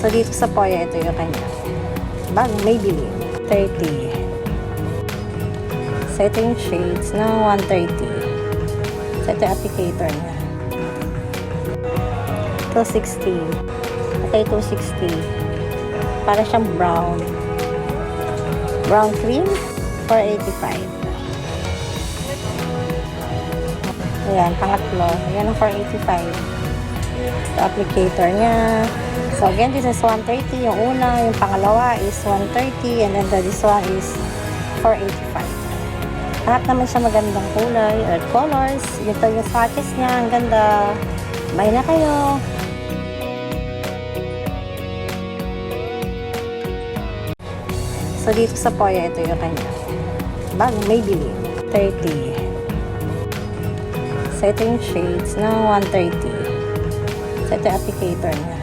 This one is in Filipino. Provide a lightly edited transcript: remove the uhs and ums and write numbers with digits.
So, dito sa Poya, ito yung kanya bagong Maybelline. 30. So, ito yung shades na 130. So, ito yung applicator niya. 260. Okay, 260. Para siyang brown. Brown cream. 485. Ayan, pangatlo. Ayan ang 485. So, applicator niya. So, again, this is 130. Yung una, yung pangalawa is 130. And then this one is 485. Lahat naman siya magandang kulay or colors. Ito yung swatches niya. Ang ganda. Buy na kayo. So, dito sa Poya, ito yung kanya bagong Maybelline. 30. So, ito yung shades na 130. So, ito yung applicator niya.